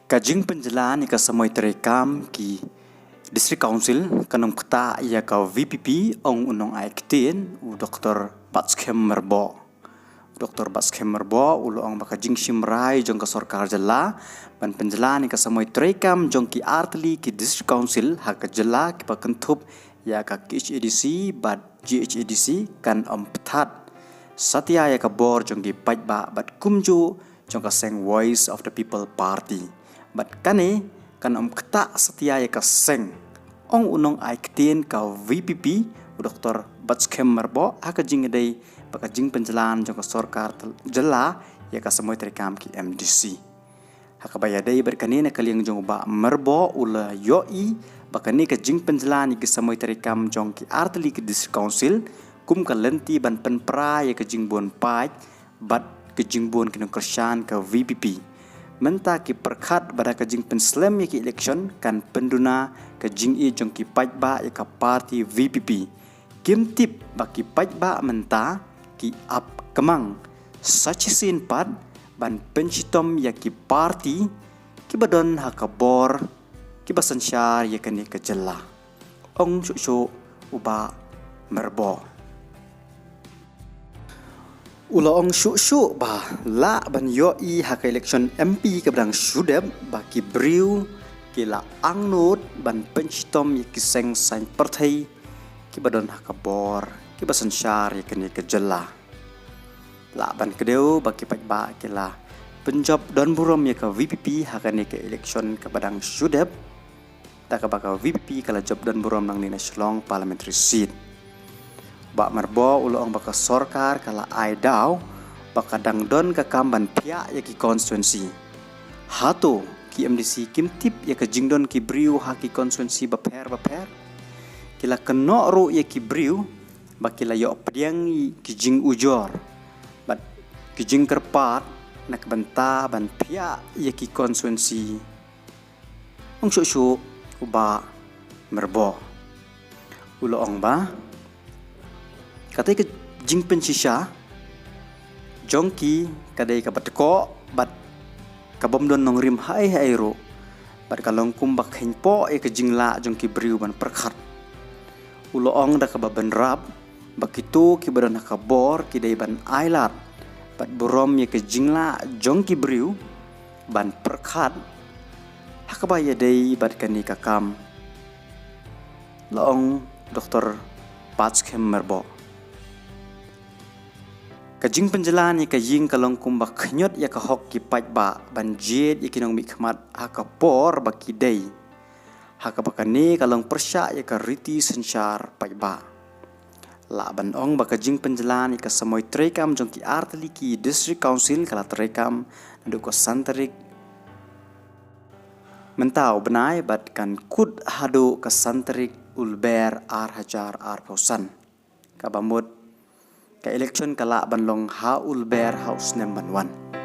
Kajing penjelaan ika samoi terekam ki District Council kanong kta ia ka VPP ong unong aiktin u Dr. Batskem Merbo. Dr. Batskem Merbo ulo ong baka jing simrai jong ka sorkar jela ban penjelaan ika samoi terekam jong ki artli ki District Council haka jela ki pakentup ia ka HADC bad GHADC kan om ptat satya ia ka bor jong ki pajba bad kumju jong ka seng Voice of the People Party. Bat kane kan kta setia ya ka seng ong unong aiktin ka VPP Dr. Batskem Merbo haka jing dei baka jing penjelan jong ka sorkar jela ya ka samoi terekam ki MDC haka baya dei berkane na kaliang jong ba Merbo ula yoi baka ni ka jing penjelan ki samoi terekam jong ki artli ki District Council kum ka lenti ban penpra ya ka jing bon paj bat ka jing bon kinong kersan ka VPP menta ki perkat pada kajing penslem ki election kan penduna kajing i jong ki pajba ya ka parti VPP kim tip baki pajba menta ki ap kemang sachisin pad ban pencitom ya ki parti ki badon hakabor ki basansyar ya kani kejela ong syuk uba Merbo Ulaong syuk bah la ban yoi haka election MP ke bedang syudep baki briu ki la angnut ban pencitom ki seng sain partai ki badon haka bor ki basan syar ki ni kejela la ban kedeu baki pajba ki la penjob don burom ya ka VPP haka ni ke election ke bedang syudep tak baka VPP kala job don burom nang ni nasional parliamentary seat Bak Merbo ulong baka sorkar kala ai daw baka dangdon ka kamban pia ya ki konstituensi. Hato ki MDC kim tip ya ka jingdon ki briu ha ki konstituensi baper. Kila keno ro ya ki briu bakila yo pediang ki jing ujor. Bat ki jing kerpat nak benta ban pia ya ki konstituensi. Ong syuk uba Merbo. Ulong ba katay ka jing pensisya jongki kadai ka batko bat kabomdon nong rim hai ro bat kalong kumbak hinpo e ka jingla jongki briu ban perkhat uloong da ka babenrap bakitu ki badan ka bor ki dai ban ailat bat burom ye ka jingla jongki briu ban perkhat hakabaya dai bat kani ka kam loong Dr. Batskem Merbo Kajing penjelan ya kajing kalong kumbak kenyot ya ka hok ki pajba banjid ya kinong mikmat haka por baki day haka bakani kalong persya ya ka riti sensyar pajba la ban ong baka jing penjelan ya ka samoy terekam jong ki artli ki District Council kala terekam ndu ko santerik mentau benai bat kan kud hadu ka santerik ulber ar hajar ar pausan kabamut ka election kala banlong haul ber house number 1